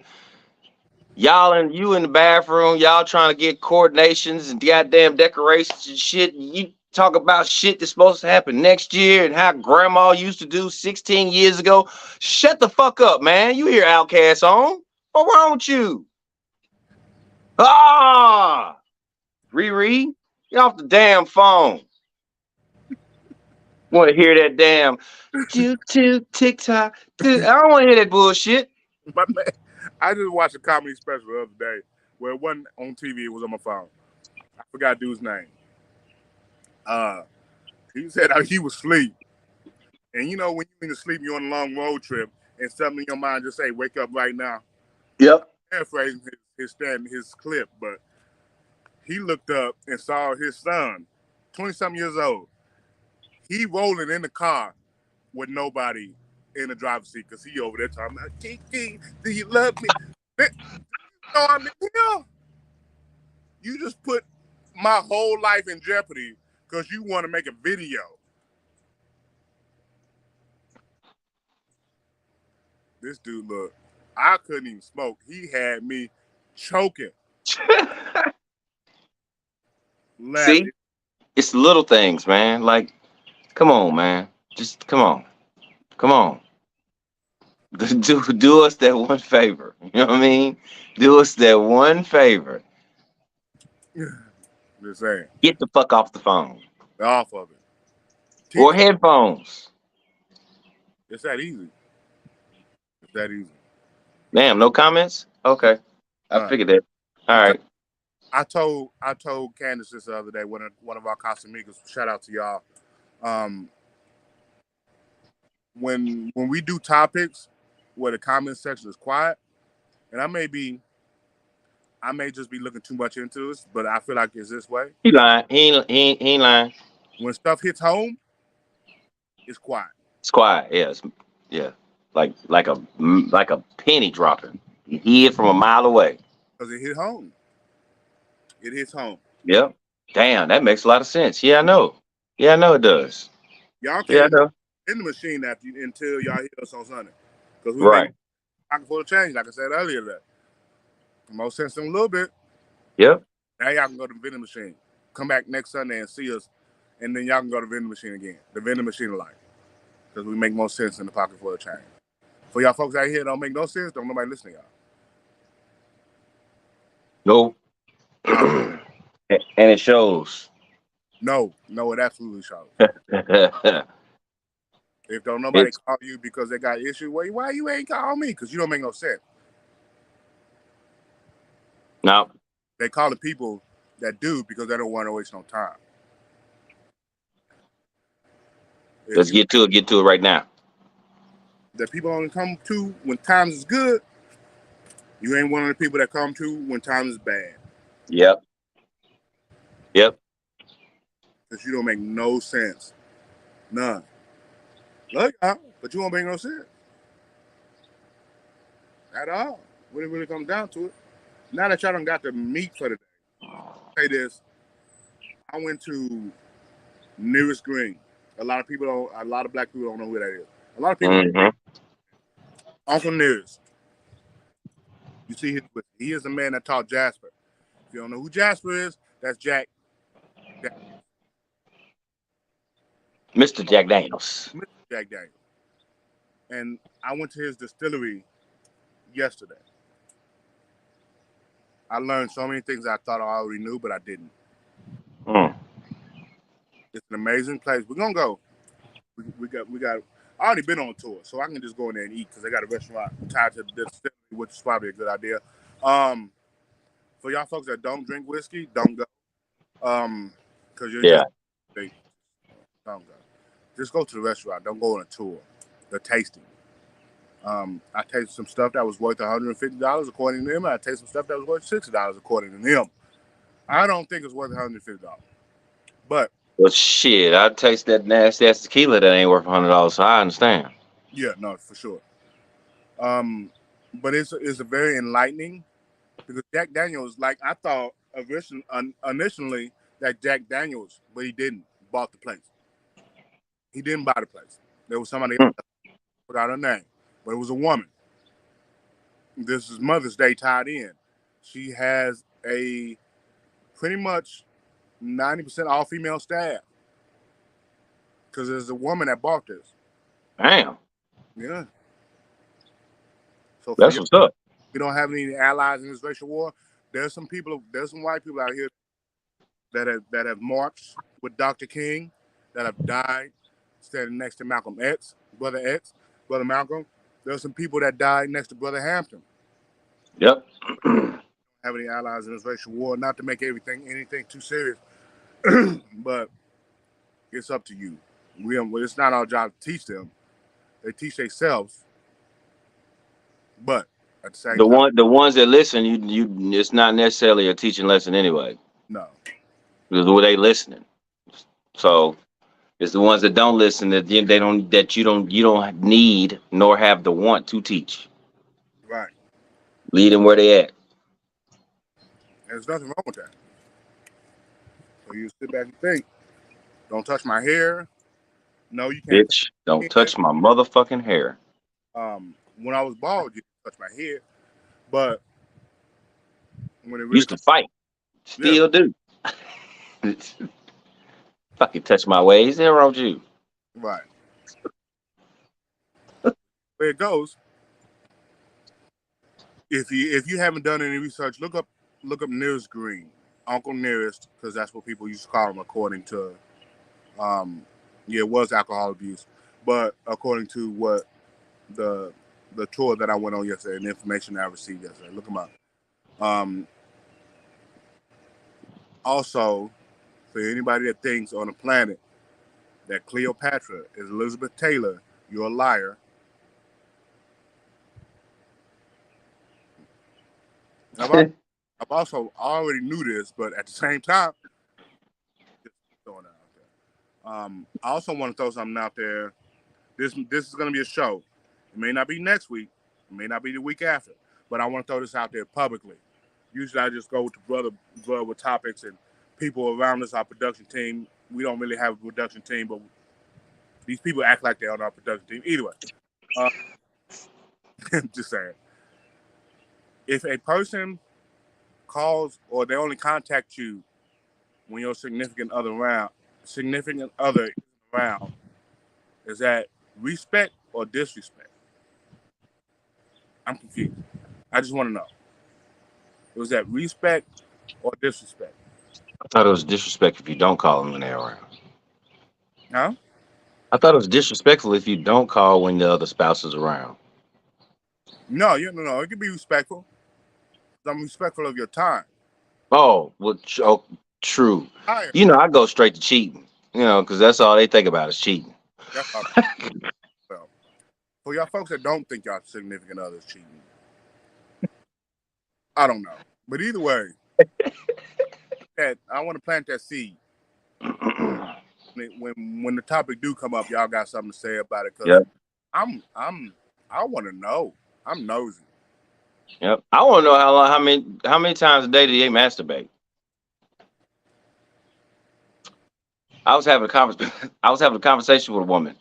y'all and you in the bathroom, y'all trying to get coordinations and goddamn decorations and shit. You talk about shit that's supposed to happen next year and how grandma used to do 16 years ago. Shut the fuck up, man. You hear Outkast on. What's wrong with you? Ah, Riri, get off the damn phone. Want to hear that damn YouTube, TikTok? I don't want to hear that bullshit. But man, I just watched a comedy special the other day where it wasn't on TV, it was on my phone. I forgot dude's name. He said he was asleep. And you know, when you're in sleep, you're on a long road trip, and something in your mind just say, "Wake up right now." Yep. Paraphrasing his clip, but he looked up and saw his son, 20-something years old. He rolling in the car with nobody in the driver's seat because he over there talking about, Kiki, do you love me? You know I'm in here. You just put my whole life in jeopardy because you want to make a video. This dude, look, I couldn't even smoke. He had me choking. See, it's the little things, man. Like, come on, man. Just come on. Come on. Do us that one favor. You know what I mean? Do us that one favor. Just saying. Get the fuck off the phone. Off of it. Or headphones. It's that easy. It's that easy. Damn, no comments? Okay. I figured that. All right. I told Candace this the other day, one of our Casamigos, shout out to y'all. When we do topics where the comment section is quiet, and I may just be looking too much into this, but I feel like it's this way. He lying. He ain't lying. When stuff hits home, it's quiet. It's quiet. Yeah. Like a penny dropping. You hear it from a mile away. Because it hit home. It hits home. Yep. Damn, that makes a lot of sense. Yeah, I know. Yeah, I know it does. Y'all Yeah, I can't know. in the machine until y'all hit us on Sunday. Because we Right. make pocket full of change, like I said earlier. That most sense in a little bit. Yep. Now y'all can go to the vending machine. Come back next Sunday and see us, and then y'all can go to the vending machine again. The vending machine of life. Because we make more sense in the pocket full of change. For y'all folks out here don't make no sense, don't nobody listen to No. y'all. And it shows. No, it absolutely shows. It's If don't nobody call you because they got issue, why you ain't call me? Because you don't make no sense. no. They call the people that do because they don't want to waste no time. Let's get to it right now. The people only come to when times is good. You ain't one of the people that come to when times is bad. Yep. Because you don't make no sense. None. Love y'all, but you won't make no sense. At all. When it really comes down to it. Now that y'all done got the meat for the day, say this: I went to Nearest Green. A lot of black people don't know who that is. A lot of people, Uncle Nearest. You see, he is the man that taught Jasper. If you don't know who Jasper is, that's Jack. Mr. Jack Daniels. Mr. Jack Daniels. And I went to his distillery yesterday. I learned so many things I thought I already knew, but I didn't. It's an amazing place. We're gonna go. We got. I already been on tour, so I can just go in there and eat because they got a restaurant tied to the distillery, which is probably a good idea. For y'all folks that don't drink whiskey, don't go. Because you're just don't go. Just go to the restaurant. Don't go on a tour. The tasting. I tasted some stuff that was worth $150 according to them. I tasted some stuff that was worth $60 according to them. I don't think it's worth $150. But well, shit, I taste that nasty ass tequila that ain't worth $100, so I understand. Yeah, no, for sure. But it's a very enlightening because Jack Daniels, like I thought initially that Jack Daniels, but he didn't bought the place. He didn't buy the place. There was somebody else without a name, but it was a woman. This is Mother's Day tied in. She has a pretty much 90% all female staff because there's a woman that bought this. Damn. Yeah. So that's what's up. We don't have any allies in this racial war. There's some white people out here that have marched with Dr. King, that have died standing next to Malcolm X, Brother Malcolm. There's some people that died next to Brother Hampton. Yep. Have any allies in this racial war? Not to make anything too serious, but it's up to you. It's not our job to teach them. They teach themselves. But at the same time, the ones that listen, you it's not necessarily a teaching lesson anyway. No. Because they listening. So it's the ones that don't listen that you don't need nor have the want to teach. Right. Lead them where they at. There's nothing wrong with that. So you sit back and think, don't touch my hair. No, you can't. Bitch, don't touch my motherfucking hair. When I was bald, you didn't touch my hair. But when it really used to fight. Still do. Fucking touch my ways. They're wrong with you. Right. Where it goes. If you haven't done any research, look up Nearest Green, Uncle Nearest, because that's what people used to call him according to it was alcohol abuse. But according to what the tour that I went on yesterday and the information I received yesterday, look him up. Also, for anybody that thinks on the planet that Cleopatra is Elizabeth Taylor, you're a liar. I've also already knew this, but at the same time, just throwing it out there. I also want to throw something out there. This is going to be a show. It may not be next week. It may not be the week after. But I want to throw this out there publicly. Usually I just go with brother with topics and people around us, our production team. We don't really have a production team, but these people act like they're on our production team. Either way. Just saying. If a person calls or they only contact you when your significant other is around, is that respect or disrespect? I'm confused. I just want to know. Was that respect or disrespect? I thought it was disrespect if you don't call them when they're around. Huh? I thought it was disrespectful if you don't call when the other spouse is around. No. It can be respectful. I'm respectful of your time. Oh, well, true. You know, I go straight to cheating. You know, because that's all they think about is cheating. That's all. Well, for y'all folks that don't think y'all significant other is cheating, I don't know. But either way, I want to plant that seed. When the topic do come up, y'all got something to say about it. Cause I want to know. I'm nosy. Yep. I want to know how many times a day do they masturbate? I was having a I was having a conversation with a woman,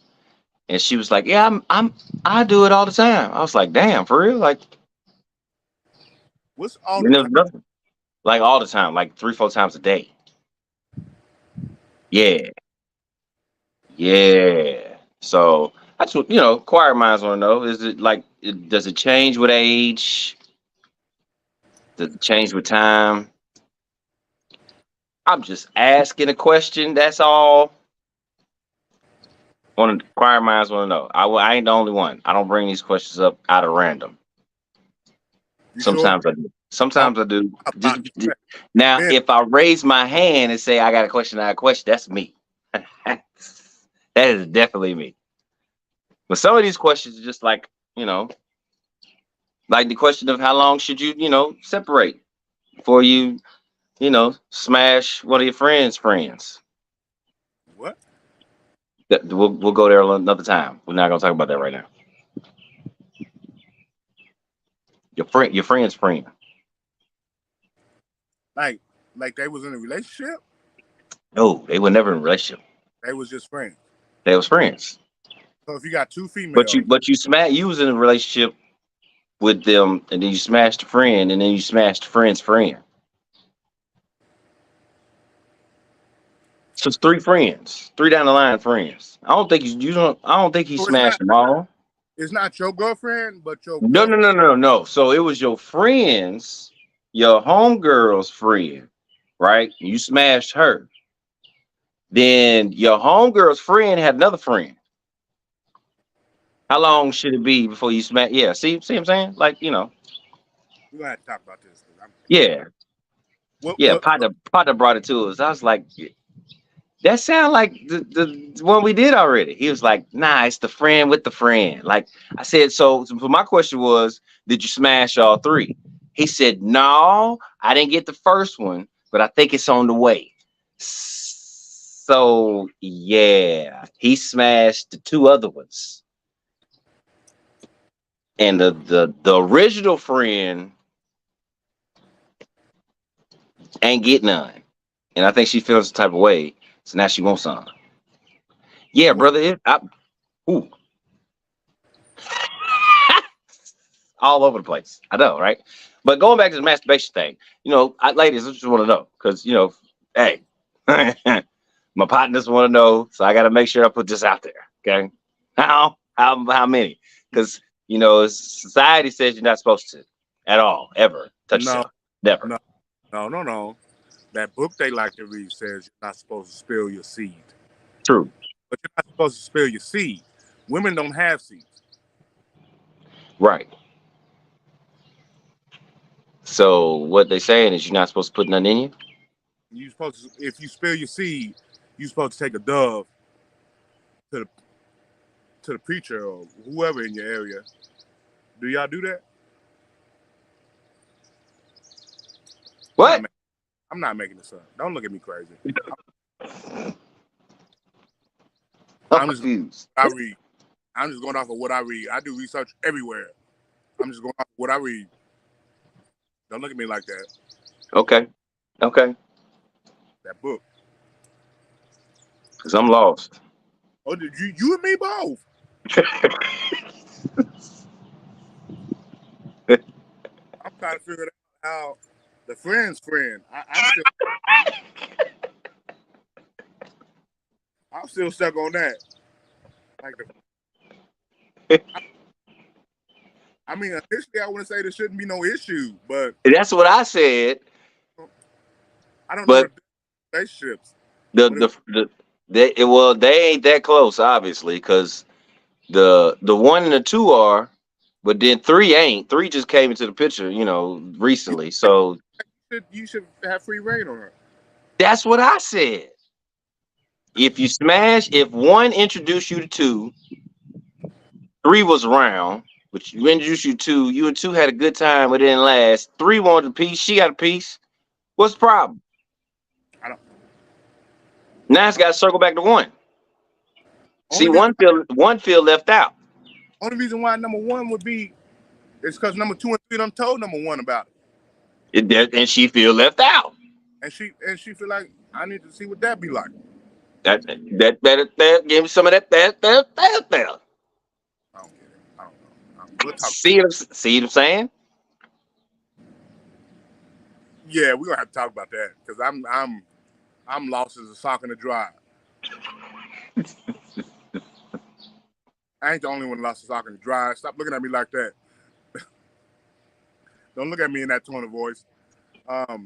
and she was like, "Yeah, I do it all the time." I was like, "Damn, for real?" Like, What's all the and there was time? nothing. Like all the time, like 3, 4 times a day. Yeah, yeah. So that's what choir minds want to know. Is it like does it change with age? Does it change with time? I'm just asking a question. That's all. One choir minds want to know. I ain't the only one. I don't bring these questions up out of random. You sure? Sometimes I do. I'm Sometimes I do. about you. Now, Man, if I raise my hand and say I got a question, that's me. That is definitely me. But some of these questions are just like the question of how long should you separate before you smash one of your friends. what? We'll go there another time. We're not gonna talk about that right now. Your friend's friend. Like, like they was in a relationship? No, they were never in a relationship. They was just friends. They was friends. So if you got two But you females, but you was in a relationship with them, and then you smashed a friend, and then you smashed a friend's friend. So it's three friends, three down the line friends. I don't think you don't. I don't think he so smashed them all. it's not your girlfriend, but your No, no, girlfriend. no, no, no. So it was your friends, your homegirl's friend, right? You smashed her. Then your homegirl's friend had another friend. How long should it be before you smash? Yeah, see what I'm saying? Like, We're gonna have to talk about this. yeah, What yeah. what Partner brought it to us. I was like, yeah, that sound like the one we did already. He was like, nah, it's the friend with the friend. Like I said, so my question was, did you smash all three? He said, no, I didn't get the first one, but I think it's on the way. So yeah, he smashed the two other ones. And the original friend ain't get none. And I think she feels the type of way. So now she wants some. Yeah, what brother. Ooh. All over the place. I know, right? But going back to the masturbation thing, ladies, I just want to know because hey, my partners want to know, so I got to make sure I put this out there. Okay, how many? Because society says you're not supposed to at all ever touch no yourself, never. no no. That book they like to read says you're not supposed to spill your seed. True, But you're not supposed to spill your seed. Women don't have seeds. right. So what they saying is you're not supposed to put nothing in you. You supposed to, if you spill your seed, you supposed to take a dove to the preacher or whoever in your area. Do y'all do that? What? I'm not making this up. Don't look at me crazy. I'm I'm just confused. I read. I'm just going off of what I read. I do research everywhere. I'm just going off of what I read. Don't look at me like that. Okay. That book. Because I'm lost. Oh, did you and me both? I'm trying to figure out how the friend's friend. I'm still stuck on that. Like I mean, initially I want to say there shouldn't be no issue, but That's what I said. I don't know But the relationships. they ain't that close, obviously, because the one and the two are, but then three ain't. Three just came into the picture, recently. So You should have free reign on her. that's what I said. If one introduced you to two, three was around, but you introduced you and two had a good time, but it didn't last. Three wanted a piece, she got a piece. What's the problem? I don't. Now it's got to circle back to one. See, Only reason, one feel left out. only reason why number one would be It's because number 2 and 3 done told number 1 about And she feel left out. and she feel like I need to see what that be like. That give me some of that. I don't get it. I don't know. We'll talk. See what I'm saying? Yeah, we're gonna have to talk about that because I'm lost as a sock in the dry. I ain't the only one lost a sock in the dry. Stop looking at me like that. Don't look at me in that tone of voice. It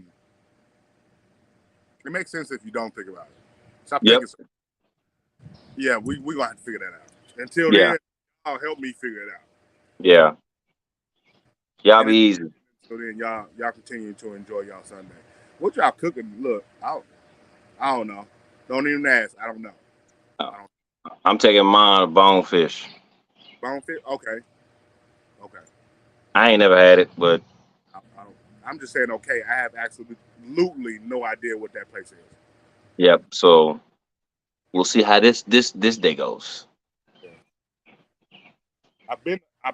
makes sense if you don't think about it. Stop Yep. thinking. Yeah, we gonna have to figure that out. Until Yeah. then, y'all help me figure it out. Yeah. Y'all And be easy. so then y'all continue to enjoy y'all Sunday. What y'all cooking? Look, I don't know. Don't even ask. I don't know. I'm taking mine a bonefish. Bonefish? Okay. I ain't never had it, but I don't. I'm just saying. Okay. I have absolutely no idea what that place is. yep. So we'll see how this day goes. I've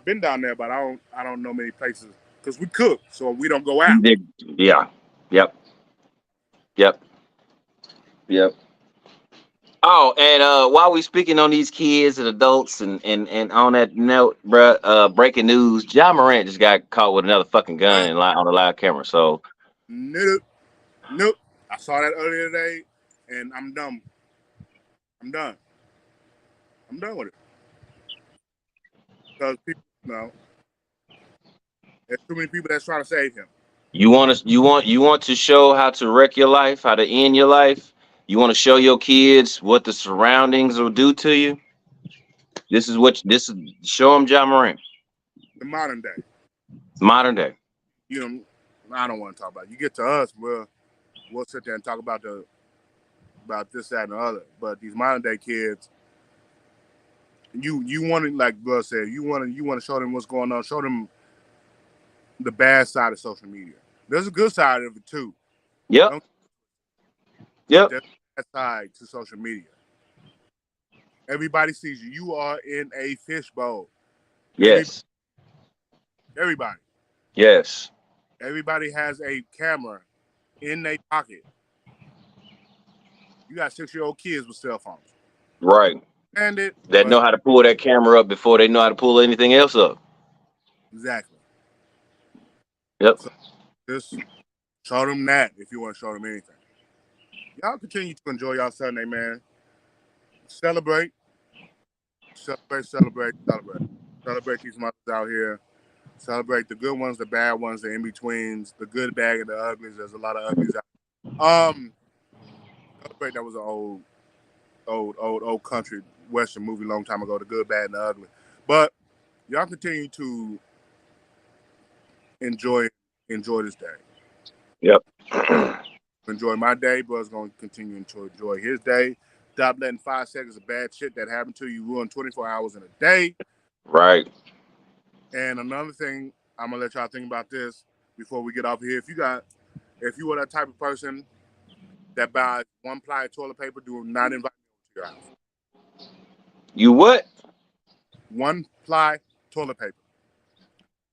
been down there, but I don't know many places because we cook, so we don't go out. Yeah. Yep. Oh, and while we speaking on these kids and adults and on that note, bruh, breaking news, Ja Morant just got caught with another fucking gun on a live camera. So Nope. I saw that earlier today, and I'm done. I'm done with it. Because people, there's too many people that's trying to save him. you want to show how to wreck your life, how to end your life. You want to show your kids what the surroundings will do to you. This is show them Ja Morant. The modern day. Modern day. You know, I don't want to talk about it. You get to us, we'll sit there and talk about this, that, and the other. But these modern day kids, you want to, like Bud said, you want to show them what's going on. Show them the bad side of social media. There's a good side of it too. Yep. There's a bad side to social media. Everybody sees you. You are in a fishbowl. Yes. Everybody. Yes. Everybody has a camera in their pocket. You got 6-year-old kids with cell phones. Right. That know how to pull that camera up before they know how to pull anything else up. Exactly. Yep. So just show them that if you want to show them anything. Y'all continue to enjoy y'all Sunday, man. Celebrate these mothers out here. Celebrate the good ones, the bad ones, the in-betweens, the good, bad, and the uglies. There's a lot of uglies out there. Celebrate that was an old country western movie a long time ago, The Good, Bad, and the Ugly. But y'all continue to enjoy this day. Yep. Enjoy my day, brother's going to continue to enjoy his day. Stop letting 5 seconds of bad shit that happened to you ruin 24 hours in a day. Right. And another thing, I'm going to let y'all think about this before we get off here. If you are that type of person that buys 1-ply toilet paper, do not invite me to your house. You what? 1-ply toilet paper.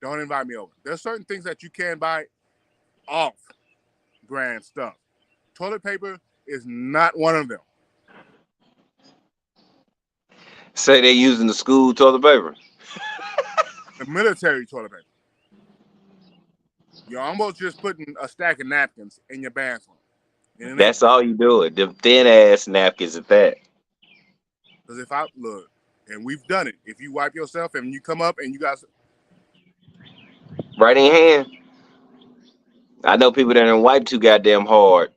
Don't invite me over. There's certain things that you can buy off brand stuff. Toilet paper is not one of them. Say they using the school toilet paper. The military toilet paper. You're almost just putting a stack of napkins in your bathroom. That's all you do it. Them thin ass napkins at that. Because if I look, and we've done it. If you wipe yourself and you come up and you guys right in your hand. I know people that didn't wipe too goddamn hard.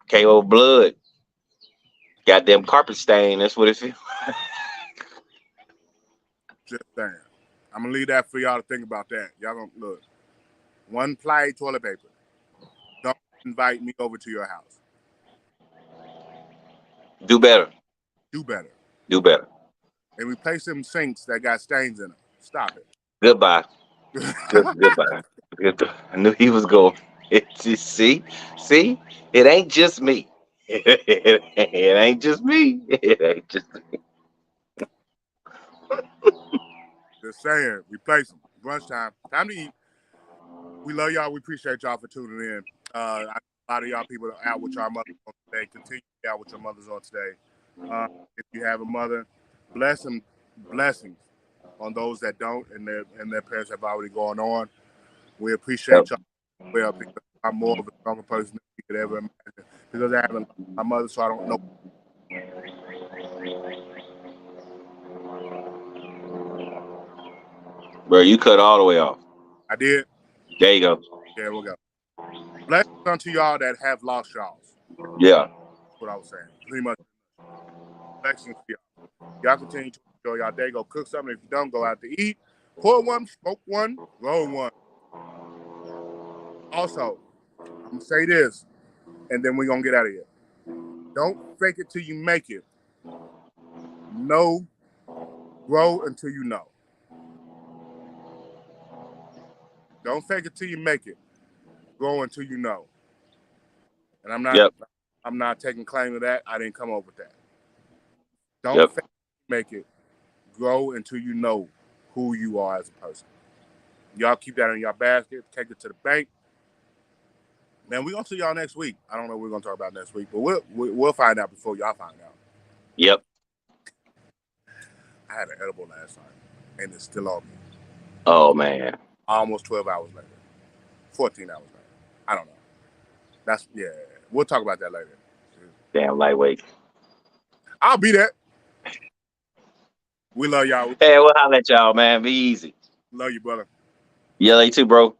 Came over blood. Goddamn carpet stain. That's what it feels. Just saying. I'm gonna leave that for y'all to think about that. Y'all gonna look. 1-ply toilet paper. Don't invite me over to your house. Do better. Do better. Do better. And replace them sinks that got stains in them. Stop it. Goodbye. Goodbye. I knew he was going. See, it ain't just me. It ain't just me. It ain't just me. Just saying, replace them. brunch time. Time to eat. We love y'all. We appreciate y'all for tuning in. A lot of y'all people are out with your mothers on today. Continue to be out with your mothers on today. If you have a mother, blessings on those that don't, and their parents have already gone on. We appreciate y'all well, because I'm more of a stronger person than you could ever imagine. Because I haven't lost my mother, so I don't know. Bro, you cut all the way off. I did. There you go. There we go. Blessings unto y'all that have lost y'all's. Yeah. That's what I was saying. Pretty much. Blessings to y'all. Y'all continue to enjoy y'all day. Go cook something. If you don't, go out to eat. Pour one, smoke one, roll one. Also, I'm going to say this, and then we're going to get out of here. Don't fake it till you make it. Know, grow until you know. Don't fake it till you make it. Grow until you know. And I'm not taking claim of that. I didn't come up with that. Don't fake it, make it. Grow until you know who you are as a person. Y'all keep that in your basket. Take it to the bank. Man, we're going to see y'all next week. I don't know what we're going to talk about next week, but we'll find out before y'all find out. Yep. I had an edible last night, and it's still on me. Oh, man. Almost 12 hours later. 14 hours later. I don't know. We'll talk about that later. Damn lightweight. I'll be there. We love y'all. Hey, we'll holler at y'all, man. Be easy. Love you, brother. Yeah, you too, bro.